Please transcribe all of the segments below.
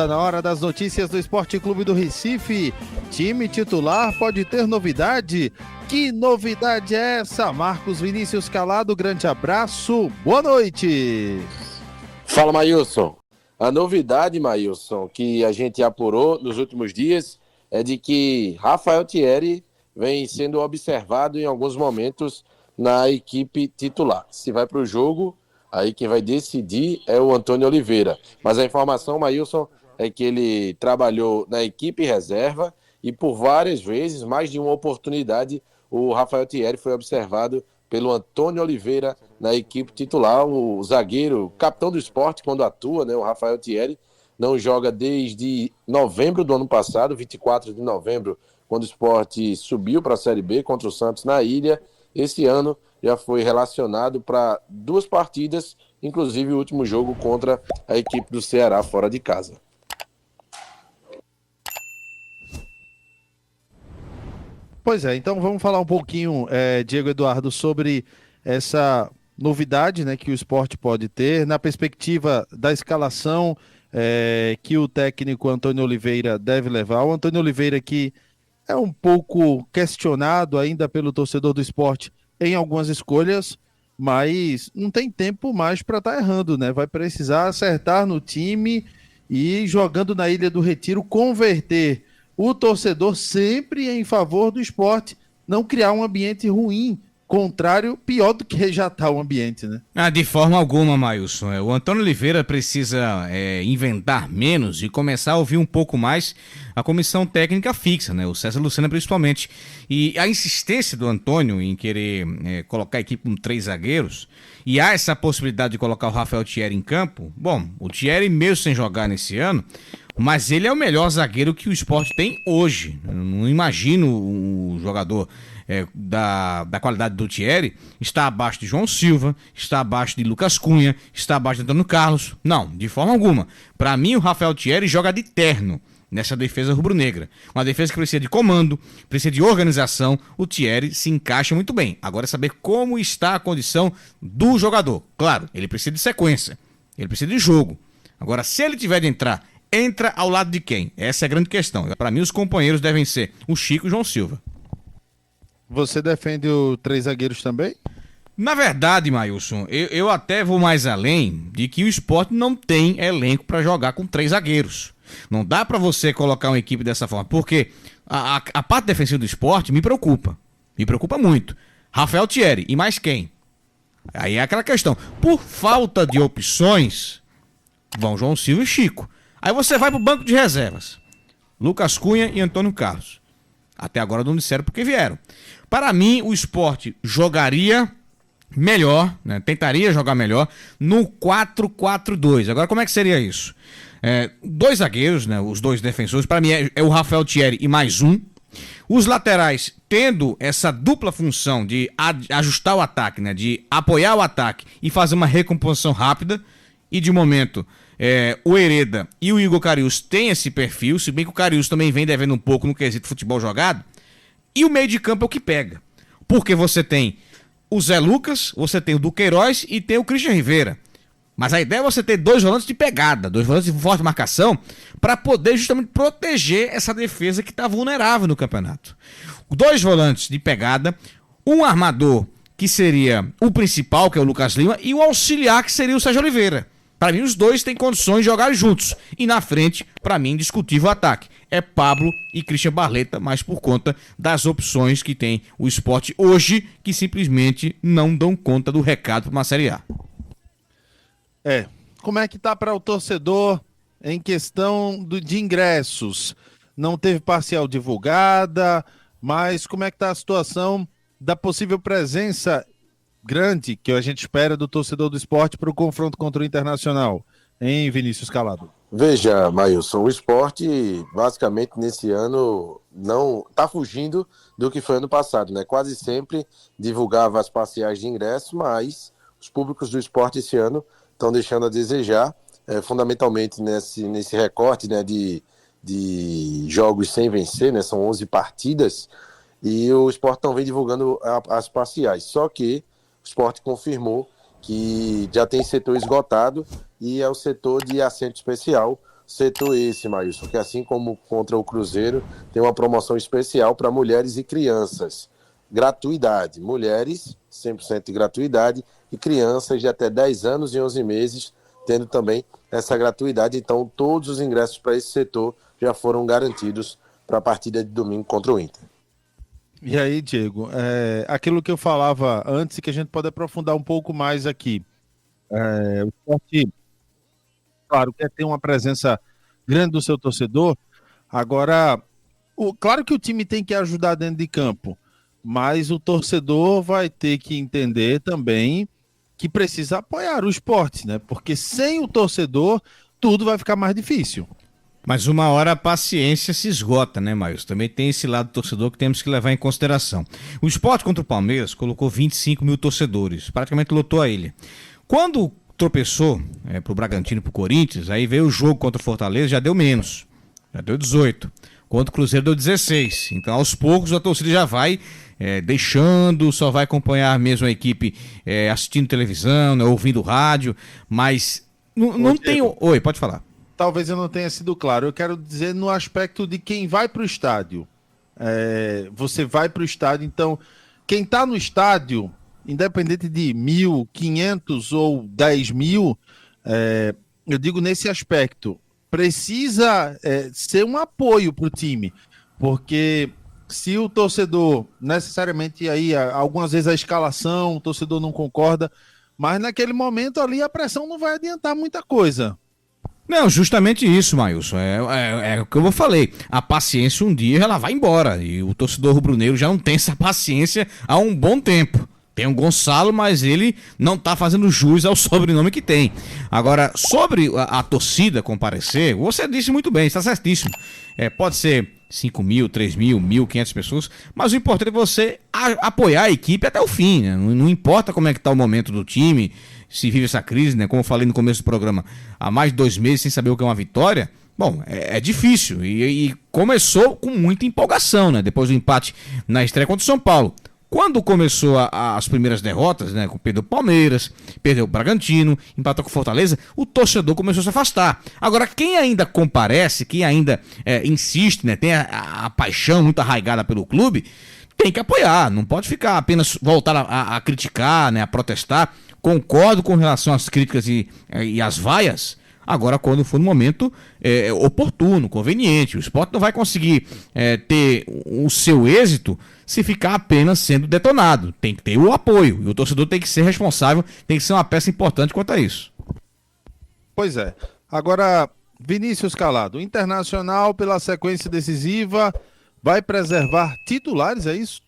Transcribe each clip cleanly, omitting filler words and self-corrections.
volta na hora das notícias do Esporte Clube do Recife. Time titular pode ter novidade? Que novidade é essa? Marcos Vinícius Calado, grande abraço, boa noite. Fala, Maílson. A novidade, Maílson, que a gente apurou nos últimos dias é de que Rafael Thierry vem sendo observado em alguns momentos na equipe titular. Se vai para o jogo, aí quem vai decidir é o Antônio Oliveira. Mas a informação, Maílson, é que ele trabalhou na equipe reserva e por várias vezes, mais de uma oportunidade, o Rafael Thierry foi observado pelo Antônio Oliveira na equipe titular. O zagueiro, capitão do Sport, quando atua, né, o Rafael Thierry, não joga desde novembro do ano passado, 24 de novembro, quando o Sport subiu para a Série B contra o Santos na ilha. Esse ano já foi relacionado para 2 partidas, inclusive o último jogo contra a equipe do Ceará fora de casa. Pois é, então vamos falar um pouquinho, Diego Eduardo, sobre essa novidade, né, que o Sport pode ter na perspectiva da escalação que o técnico Antônio Oliveira deve levar. O Antônio Oliveira que é um pouco questionado ainda pelo torcedor do Sport em algumas escolhas, mas não tem tempo mais para estar errando, né? Vai precisar acertar no time e jogando na Ilha do Retiro, converter o torcedor sempre em favor do Sport, não criar um ambiente ruim, contrário, pior do que já está o ambiente, né? De forma alguma, Maílson. O Antônio Oliveira precisa inventar menos e começar a ouvir um pouco mais a comissão técnica fixa, né? O César Lucena principalmente. E a insistência do Antônio em querer colocar a equipe com 3 zagueiros, e há essa possibilidade de colocar o Rafael Thierry em campo. Bom, o Thierry mesmo sem jogar nesse ano, mas ele é o melhor zagueiro que o Sport tem hoje. Eu não imagino o jogador da qualidade do Thierry está abaixo de João Silva, está abaixo de Lucas Cunha, está abaixo de Antônio Carlos. Não, de forma alguma. Para mim, o Rafael Thierry joga de terno nessa defesa rubro-negra. Uma defesa que precisa de comando, precisa de organização. O Thierry se encaixa muito bem. Agora é saber como está a condição do jogador. Claro, ele precisa de sequência, ele precisa de jogo. Agora, se ele tiver de entrar, entra ao lado de quem? Essa é a grande questão. Para mim, os companheiros devem ser o Chico e o João Silva. Você defende os 3 zagueiros também? Na verdade, Maílson, eu até vou mais além de que o Sport não tem elenco para jogar com 3 zagueiros. Não dá para você colocar uma equipe dessa forma, porque a parte defensiva do Sport me preocupa muito. Rafael Thierry, e mais quem? Aí é aquela questão, por falta de opções, vão João Silva e Chico. Aí você vai pro banco de reservas, Lucas Cunha e Antônio Carlos. Até agora não disseram porque vieram. Para mim, o Sport jogaria melhor, né? Tentaria jogar melhor no 4-4-2. Agora, como é que seria isso? 2 zagueiros, né? Os 2 defensores, para mim é o Rafael Thierry e mais um. Os laterais tendo essa dupla função de ajustar o ataque, né? De apoiar o ataque e fazer uma recomposição rápida. E de momento, o Hereda e o Igor Carius têm esse perfil, se bem que o Carius também vem devendo um pouco no quesito futebol jogado. E o meio de campo é o que pega. Porque você tem o Zé Lucas, você tem o Duqueiroz e tem o Christian Rivera. Mas a ideia é você ter 2 volantes de pegada, 2 volantes de forte marcação, para poder justamente proteger essa defesa que está vulnerável no campeonato. 2 volantes de pegada, um armador que seria o principal, que é o Lucas Lima, e o auxiliar, que seria o Sérgio Oliveira. Para mim, os 2 têm condições de jogar juntos. E na frente, para mim, indiscutível o ataque. É Pablo e Christian Barleta, mas por conta das opções que tem o Sport hoje, que simplesmente não dão conta do recado para uma Série A. Como é que tá para o torcedor em questão de ingressos? Não teve parcial divulgada, mas como é que tá a situação da possível presença grande que a gente espera do torcedor do Sport para o confronto contra o Internacional, hein, Vinícius Calado? Veja, Maílson, o Sport basicamente nesse ano não está fugindo do que foi ano passado, né? Quase sempre divulgava as parciais de ingresso, mas os públicos do Sport esse ano estão deixando a desejar, fundamentalmente nesse recorte, né, de jogos sem vencer, né? São 11 partidas e o Sport não vem divulgando as parciais, só que o Sport confirmou que já tem setor esgotado e é o setor de assento especial, setor esse, Maílson, que assim como contra o Cruzeiro, tem uma promoção especial para mulheres e crianças. Gratuidade. Mulheres, 100% de gratuidade, e crianças de até 10 anos e 11 meses, tendo também essa gratuidade. Então, todos os ingressos para esse setor já foram garantidos para a partida de domingo contra o Inter. E aí, Diego, aquilo que eu falava antes e que a gente pode aprofundar um pouco mais aqui. O esporte, claro, quer ter uma presença grande do seu torcedor. Agora, claro que o time tem que ajudar dentro de campo, mas o torcedor vai ter que entender também que precisa apoiar o esporte, né? Porque sem o torcedor, tudo vai ficar mais difícil. Mas uma hora a paciência se esgota, né, Maílson? Também tem esse lado torcedor que temos que levar em consideração. O Sport contra o Palmeiras colocou 25 mil torcedores, praticamente lotou a ilha. Quando tropeçou pro Bragantino e pro Corinthians, aí veio o jogo contra o Fortaleza, já deu menos, já deu 18. Contra o Cruzeiro deu 16. Então, aos poucos, a torcida já vai deixando, só vai acompanhar mesmo a equipe assistindo televisão, né, ouvindo rádio, mas não tem... Oi, pode falar. Talvez eu não tenha sido claro. Eu quero dizer no aspecto de quem vai para o estádio. Você vai para o estádio, então quem está no estádio, independente de 1.000, 500 ou 10 mil, eu digo nesse aspecto, precisa ser um apoio para o time, porque se o torcedor, necessariamente aí, algumas vezes a escalação, o torcedor não concorda, mas naquele momento ali a pressão não vai adiantar muita coisa. Não, justamente isso, Maílson. É o que eu falei. A paciência um dia ela vai embora. E o torcedor rubro-negro já não tem essa paciência há um bom tempo. Tem o Gonçalo, mas ele não tá fazendo jus ao sobrenome que tem. Agora, sobre a torcida comparecer, você disse muito bem, está certíssimo. Pode ser 5 mil, 3 mil, 1.500 pessoas, mas o importante é você apoiar a equipe até o fim, né? Não importa como é que tá o momento do time, se vive essa crise, né? Como eu falei no começo do programa, há mais de 2 meses sem saber o que é uma vitória. Bom, é difícil e começou com muita empolgação, né? Depois do empate na estreia contra o São Paulo. Quando começou as primeiras derrotas, né, perdeu o Palmeiras, perdeu o Bragantino, empatou com o Fortaleza, o torcedor começou a se afastar. Agora, quem ainda comparece, quem ainda insiste, né, tem a paixão muito arraigada pelo clube, tem que apoiar, não pode ficar apenas voltar a criticar, né, a protestar. Concordo com relação às críticas e às vaias. Agora, quando for no momento oportuno, conveniente, o Sport não vai conseguir ter o seu êxito se ficar apenas sendo detonado. Tem que ter o apoio e o torcedor tem que ser responsável, tem que ser uma peça importante quanto a isso. Pois é. Agora, Vinícius Calado, o Internacional, pela sequência decisiva, vai preservar titulares, é isso?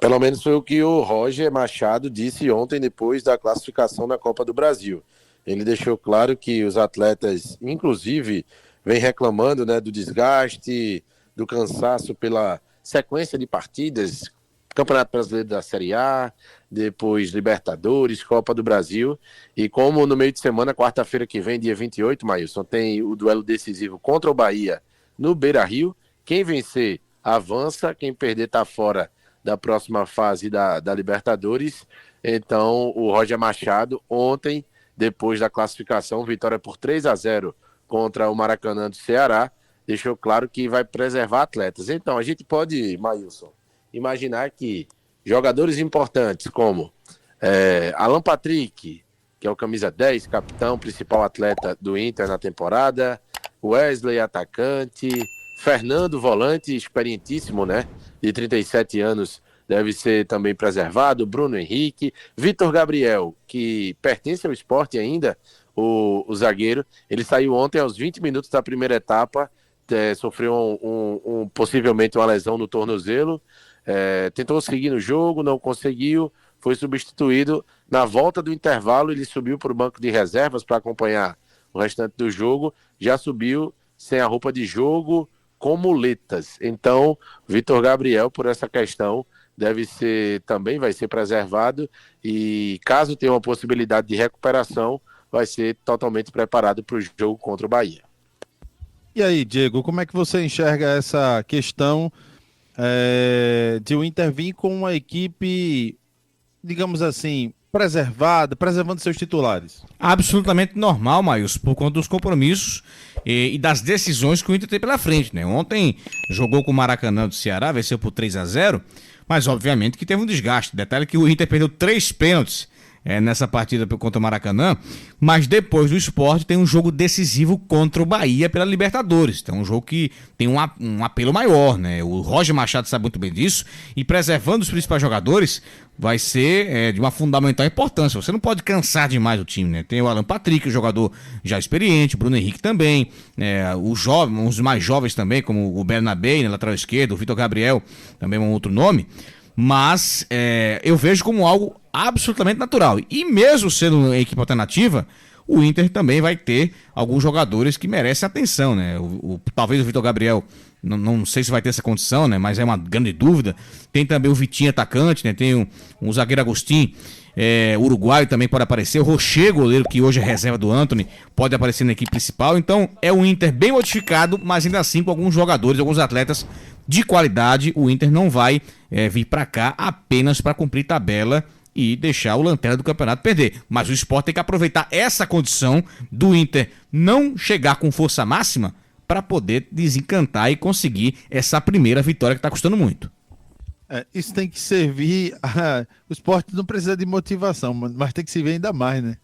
Pelo menos foi o que o Roger Machado disse ontem, depois da classificação na Copa do Brasil. Ele deixou claro que os atletas, inclusive, vêm reclamando, né, do desgaste, do cansaço pela sequência de partidas, Campeonato Brasileiro da Série A, depois Libertadores, Copa do Brasil, e como no meio de semana, quarta-feira que vem, dia 28, Maílson, tem o duelo decisivo contra o Bahia no Beira-Rio, quem vencer avança, quem perder está fora da próxima fase da Libertadores. Então o Roger Machado ontem, depois da classificação, vitória por 3-0 contra o Maracanã do Ceará, deixou claro que vai preservar atletas. Então, a gente pode, Maílson, imaginar que jogadores importantes como Alan Patrick, que é o camisa 10, capitão, principal atleta do Inter na temporada, Wesley, atacante, Fernando, volante, experientíssimo, né, de 37 anos, deve ser também preservado, Bruno Henrique, Vitor Gabriel, que pertence ao Sport ainda, o zagueiro, ele saiu ontem aos 20 minutos da primeira etapa, sofreu possivelmente uma lesão no tornozelo, tentou seguir no jogo, não conseguiu, foi substituído, na volta do intervalo ele subiu para o banco de reservas para acompanhar o restante do jogo, já subiu sem a roupa de jogo, com muletas. Então, Vitor Gabriel, por essa questão, também vai ser preservado e caso tenha uma possibilidade de recuperação, vai ser totalmente preparado para o jogo contra o Bahia. E aí, Diego, como é que você enxerga essa questão de o Inter vir com uma equipe, digamos assim, preservada, preservando seus titulares? Absolutamente normal, Maílson, por conta dos compromissos e das decisões que o Inter tem pela frente, né? Ontem jogou com o Maracanã do Ceará, venceu por 3-0, mas obviamente que teve um desgaste. Detalhe que o Inter perdeu 3 pênaltis nessa partida contra o Maracanã, mas depois do Sport tem um jogo decisivo contra o Bahia pela Libertadores. Então é um jogo que tem um apelo maior, né? O Roger Machado sabe muito bem disso, e preservando os principais jogadores vai ser de uma fundamental importância. Você não pode cansar demais o time, né? Tem o Alan Patrick, o jogador já experiente, o Bruno Henrique também, os mais jovens também, como o Bernabé, né, lateral esquerdo, o Vitor Gabriel, também é um outro nome, mas eu vejo como algo absolutamente natural. E mesmo sendo uma equipe alternativa, o Inter também vai ter alguns jogadores que merecem atenção, né? Talvez o Vitor Gabriel, não sei se vai ter essa condição, né? Mas é uma grande dúvida. Tem também o Vitinho atacante, né? Tem um zagueiro Agostinho, uruguaio também pode aparecer. O Rocher, goleiro, que hoje é reserva do Antony, pode aparecer na equipe principal. Então é um Inter bem modificado, mas ainda assim com alguns jogadores, alguns atletas de qualidade. O Inter não vai vir para cá apenas para cumprir tabela e deixar o lanterna do campeonato perder. Mas o Sport tem que aproveitar essa condição do Inter não chegar com força máxima para poder desencantar e conseguir essa primeira vitória que está custando muito. Isso tem que servir... O Sport não precisa de motivação, mas tem que servir ainda mais, né?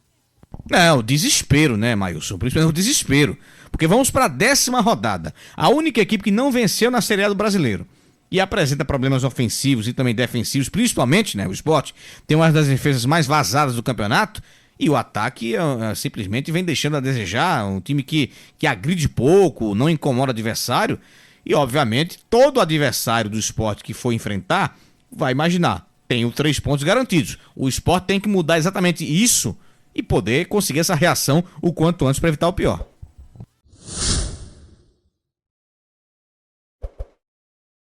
O desespero, né, Maílson? Principalmente o desespero. Porque vamos para a 10ª rodada. A única equipe que não venceu na Série A do Brasileiro e apresenta problemas ofensivos e também defensivos, principalmente, né, o Sport tem uma das defesas mais vazadas do campeonato, e o ataque simplesmente vem deixando a desejar, um time que agride pouco, não incomoda o adversário, e obviamente todo adversário do Sport que for enfrentar vai imaginar, tem 3 pontos garantidos. O Sport tem que mudar exatamente isso e poder conseguir essa reação o quanto antes para evitar o pior.